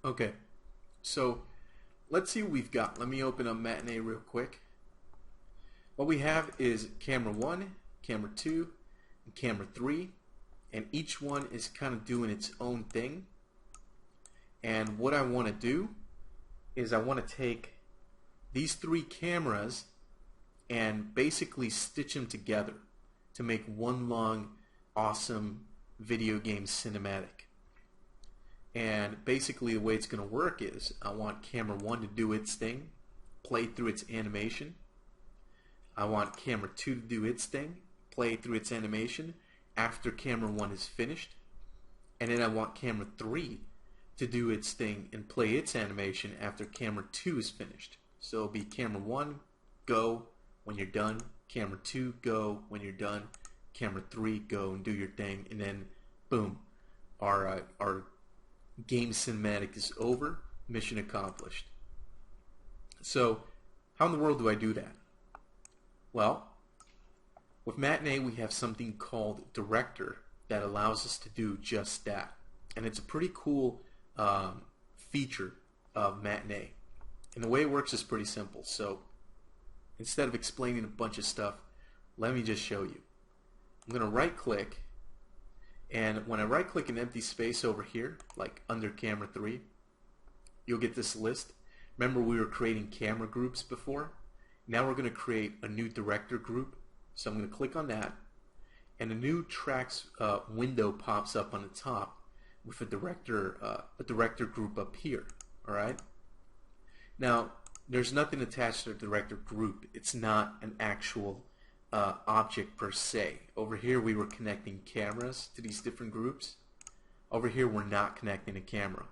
Okay, so let's see what we've got. Let me open up Matinee real quick. What we have is camera 1, camera 2, and camera 3, and each one is kind of doing its own thing. And what I want to do is I want to take these three cameras and basically stitch them together to make one long awesome video game cinematic. And basically the way it's going to work is I want camera 1 to do its thing, play through its animation. I want camera 2 to do its thing, play through its animation after camera 1 is finished. And then I want camera 3 to do its thing and play its animation after camera 2 is finished. So it'll be camera 1, go when you're done, camera 2, go when you're done, camera 3, go and do your thing, and then boom, our game cinematic is over, mission accomplished. So how in the world do I do that? Well, with Matinee we have something called Director that allows us to do just that, and it's a pretty cool feature of Matinee. And the way it works is pretty simple. So instead of explaining a bunch of stuff, let me just show you. I'm going to right click, and when I right click an empty space over here, like under camera 3, you'll get this list. Remember we were creating camera groups before? Now we're going to create a new director group. So I'm going to click on that, and a new tracks window pops up on the top with a director group up here. Alright? Now there's nothing attached to the director group. It's not an actual object per se. Over here we were connecting cameras to these different groups. Over here we're not connecting a camera.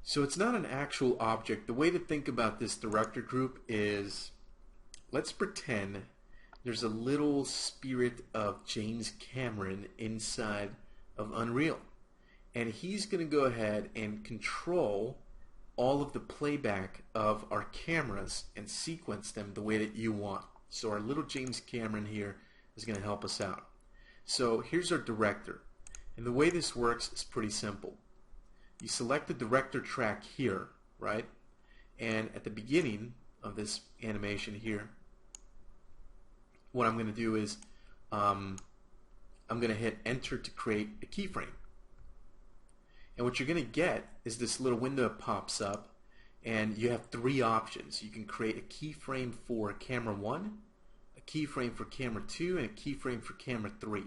So it's not an actual object. The way to think about this director group is, let's pretend there's a little spirit of James Cameron inside of Unreal, and he's going to go ahead and control all of the playback of our cameras and sequence them the way that you want. So our little James Cameron here is going to help us out. So here's our director, and the way this works is pretty simple. You select the director track here, right? And at the beginning of this animation here, what I'm going to do is I'm going to hit enter to create a keyframe. And what you're going to get is this little window that pops up, and you have three options. You can create a keyframe for camera 1, a keyframe for camera 2, and a keyframe for camera 3.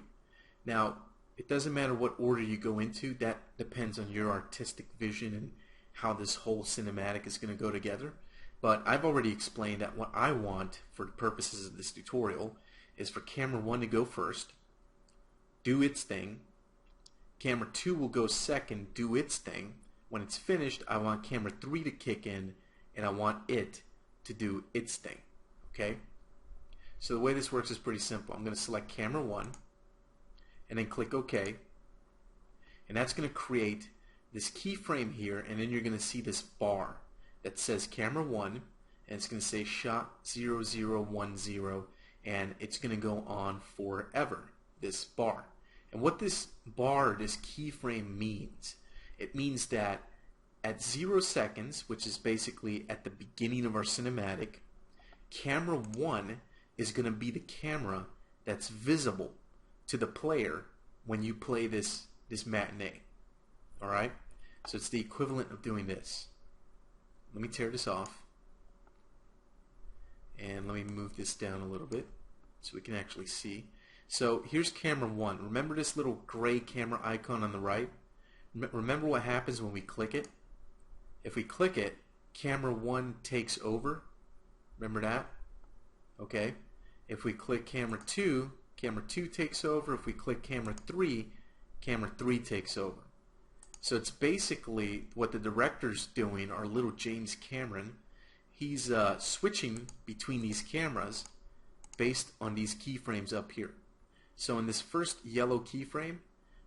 Now, it doesn't matter what order you go into. That depends on your artistic vision and how this whole cinematic is going to go together. But I've already explained that what I want for the purposes of this tutorial is for camera 1 to go first, do its thing. Camera 2 will go second, do its thing. When it's finished, I want camera 3 to kick in, and I want it to do its thing. Okay? So the way this works is pretty simple. I'm going to select camera 1 and then click OK. And that's going to create this keyframe here, and then you're going to see this bar that says camera 1, and it's going to say shot 0010, and it's going to go on forever, this bar. And what this bar, this keyframe means, it means that at 0 seconds, which is basically at the beginning of our cinematic, camera 1 is going to be the camera that's visible to the player when you play this Matinee. Alright? So it's the equivalent of doing this. Let me tear this off, and let me move this down a little bit so we can actually see. So here's camera 1. Remember this little gray camera icon on the right? Remember what happens when we click it? If we click it, camera 1 takes over. Remember that? Okay. If we click camera 2 takes over. If we click camera 3 takes over. So it's basically what the director's doing, our little James Cameron. He's switching between these cameras based on these keyframes up here. So in this first yellow keyframe,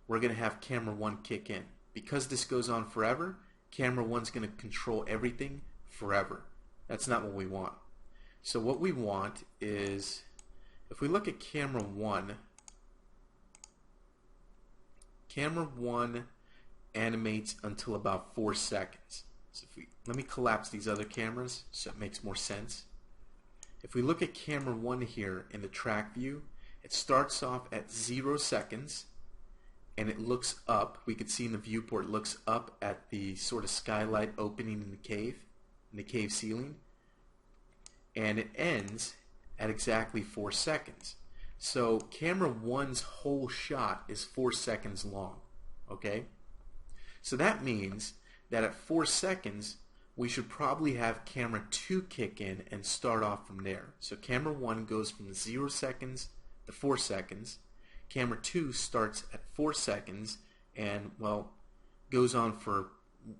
we're going to have camera 1 kick in. Because this goes on forever, camera 1's going to control everything forever. That's not what we want. So what we want is, if we look at camera 1 animates until about 4 seconds. So let me collapse these other cameras so it makes more sense. If we look at camera 1 here in the track view, it starts off at 0 seconds and it looks up. We could see in the viewport it looks up at the sort of skylight opening in the cave ceiling, and it ends at exactly 4 seconds. So camera 1's whole shot is 4 seconds long. Okay? So that means that at 4 seconds we should probably have camera 2 kick in and start off from there. So camera 1 goes from 0 seconds to 4 seconds. Camera 2 starts at 4 seconds and, well, goes on for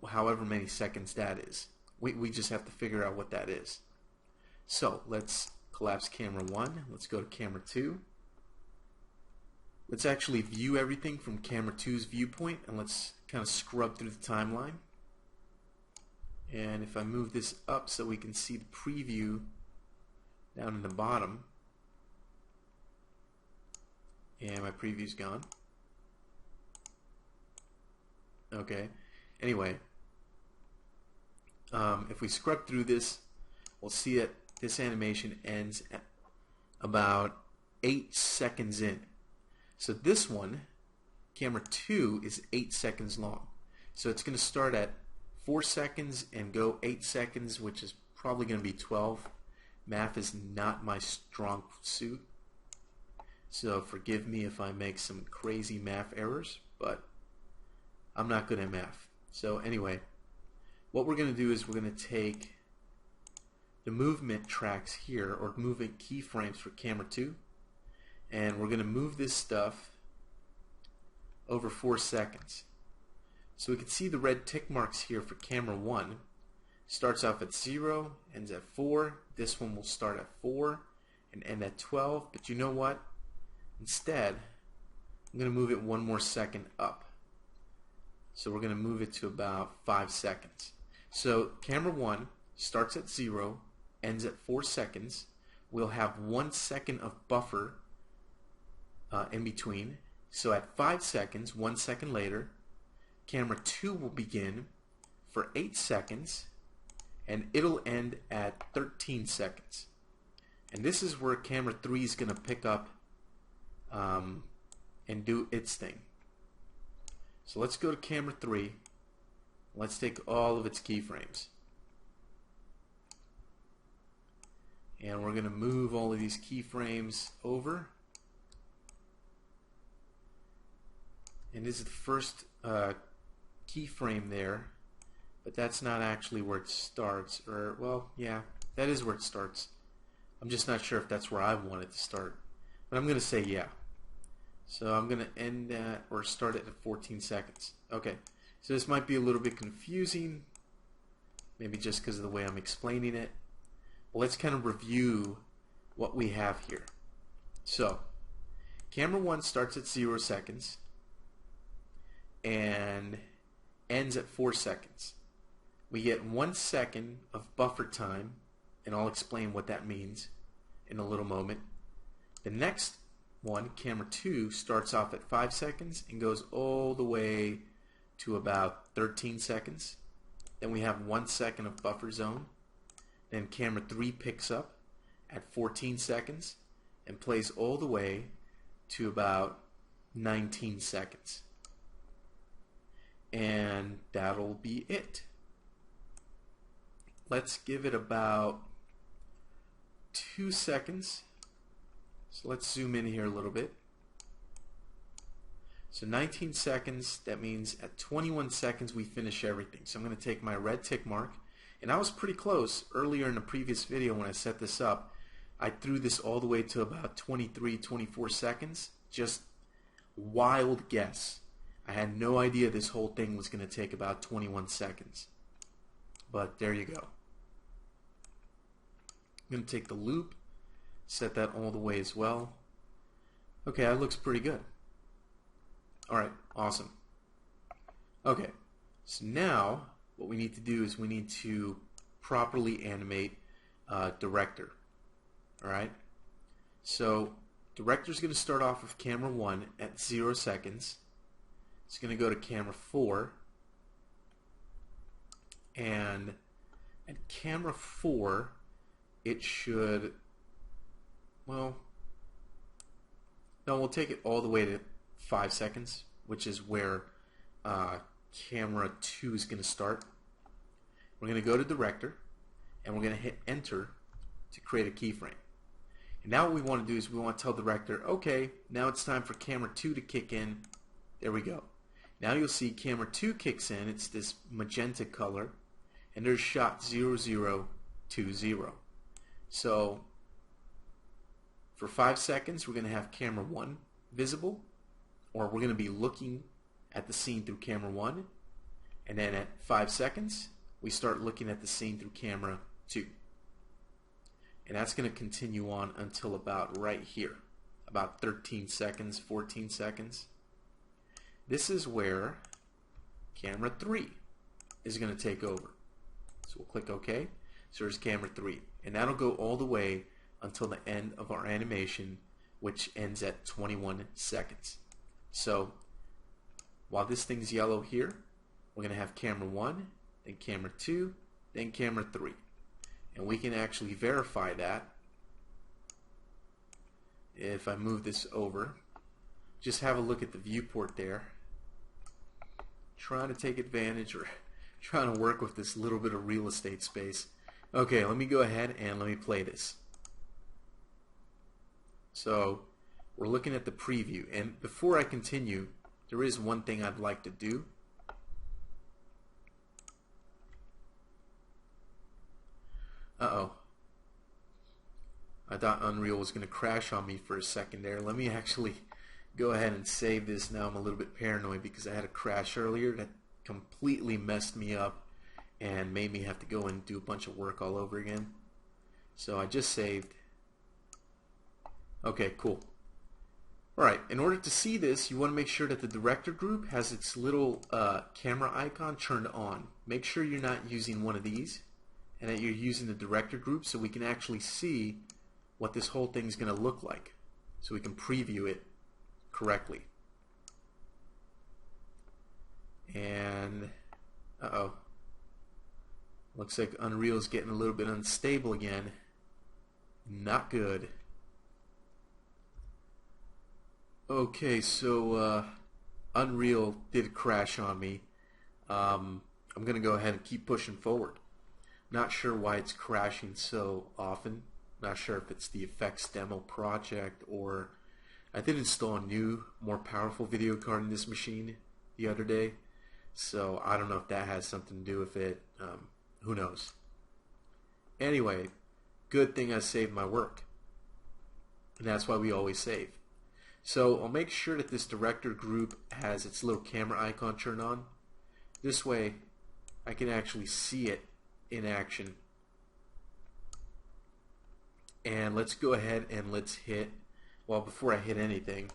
however many seconds that is. We just have to figure out what that is. So let's collapse camera 1. Let's go to camera 2. Let's actually view everything from camera 2's viewpoint, and let's kind of scrub through the timeline. And if I move this up so we can see the preview down in the bottom, and my preview's gone. Okay, anyway, if we scrub through this, we'll see that this animation ends at about 8 seconds in. So this one, camera 2, is 8 seconds long. So it's going to start at 4 seconds and go 8 seconds, which is probably going to be 12. Math is not my strong suit, so forgive me if I make some crazy math errors, but I'm not good at math. So anyway, what we're going to do is we're going to take the movement tracks here, or movement keyframes for camera 2, and we're going to move this stuff over 4 seconds. So we can see the red tick marks here for camera 1. Starts off at 0, ends at 4. This one will start at 4 and end at 12. But you know what? Instead, I'm going to move it 1 more second up. So we're going to move it to about 5 seconds. So camera 1 starts at 0, ends at 4 seconds. We'll have 1 second of buffer in between. So at 5 seconds, 1 second later, camera 2 will begin for 8 seconds, and it'll end at 13 seconds. And this is where camera 3 is going to pick up and do its thing. So let's go to camera 3. Let's take all of its keyframes. And we're going to move all of these keyframes over. And this is the first keyframe there, but that's not actually where it starts. Or, well, yeah, that is where it starts. I'm just not sure if that's where I want it to start. But I'm going to say yeah. So I'm going to end at, or start it at 14 seconds. Okay, so this might be a little bit confusing, maybe just because of the way I'm explaining it. Well, let's kind of review what we have here. So, camera 1 starts at 0 seconds and ends at 4 seconds. We get 1 second of buffer time, and I'll explain what that means in a little moment. The next one, camera 2, starts off at 5 seconds and goes all the way to about 13 seconds. Then we have 1 second of buffer zone. Then camera 3 picks up at 14 seconds and plays all the way to about 19 seconds. And that'll be it. Let's give it about 2 seconds. So let's zoom in here a little bit. So 19 seconds, that means at 21 seconds we finish everything. So I'm going to take my red tick mark, and I was pretty close earlier in the previous video when I set this up. I threw this all the way to about 23, 24 seconds. Just wild guess. I had no idea this whole thing was going to take about 21 seconds. But there you go. I'm going to take the loop, set that all the way as well. Okay, that looks pretty good. Alright, awesome. Okay, so now what we need to do is we need to properly animate director. Alright, so director is going to start off with camera 1 at 0 seconds. It's going to go to camera 4 and at camera 4 it should, well, no, we'll take it all the way to 5 seconds, which is where camera 2 is going to start. We're going to go to director and we're going to hit enter to create a keyframe. And now what we want to do is we want to tell the director, okay, now it's time for camera 2 to kick in. There we go. Now you'll see camera 2 kicks in. It's this magenta color, and there's shot 0020. So for 5 seconds we're going to have camera 1 visible, or we're going to be looking at the scene through camera 1, and then at 5 seconds we start looking at the scene through camera 2. And that's going to continue on until about right here, about 13 seconds, 14 seconds. This is where camera 3 is going to take over. So we'll click OK. So there's camera 3. And that'll go all the way until the end of our animation, which ends at 21 seconds. So while this thing's yellow here, we're going to have camera 1, then camera 2, then camera 3. And we can actually verify that if I move this over. Just have a look at the viewport there. Trying to take advantage, or trying to work with this little bit of real estate space. Okay, let me go ahead and let me play this. So we're looking at the preview, and before I continue, there is one thing I'd like to do. Uh-oh. I thought Unreal was going to crash on me for a second there. Let me actually go ahead and save this. Now I'm a little bit paranoid because I had a crash earlier that completely messed me up and made me have to go and do a bunch of work all over again. So I just saved. Okay, cool. Alright, in order to see this, you want to make sure that the director group has its little camera icon turned on. Make sure you're not using one of these, and that you're using the director group so we can actually see what this whole thing is going to look like, so we can preview it correctly. And uh-oh, looks like Unreal's getting a little bit unstable again. Not good. Okay, so Unreal did crash on me. I'm gonna go ahead and keep pushing forward. Not sure why it's crashing so often. Not sure if it's the effects demo project, or I did install a new, more powerful video card in this machine the other day, so I don't know if that has something to do with it. Who knows? Anyway, good thing I saved my work, and that's why we always save. So I'll make sure that this director group has its little camera icon turned on. This way I can actually see it in action. And let's go ahead and let's hit, well, before I hit anything,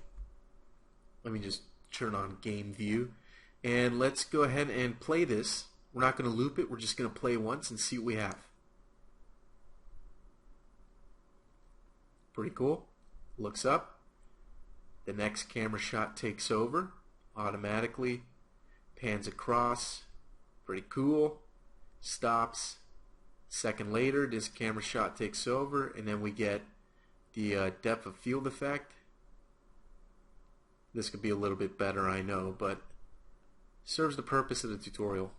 let me just turn on game view, and let's go ahead and play this. We're not going to loop it, we're just going to play once and see what we have. Pretty cool. Looks up. The next camera shot takes over automatically, pans across. Pretty cool. Stops. Second later, this camera shot takes over, and then we get the depth of field effect. This could be a little bit better, I know, but serves the purpose of the tutorial.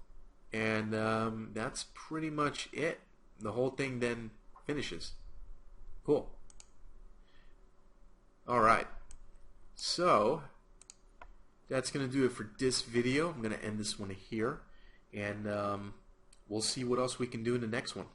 And that's pretty much it. The whole thing then finishes. Cool. Alright, so that's going to do it for this video. I'm going to end this one here, and we'll see what else we can do in the next one.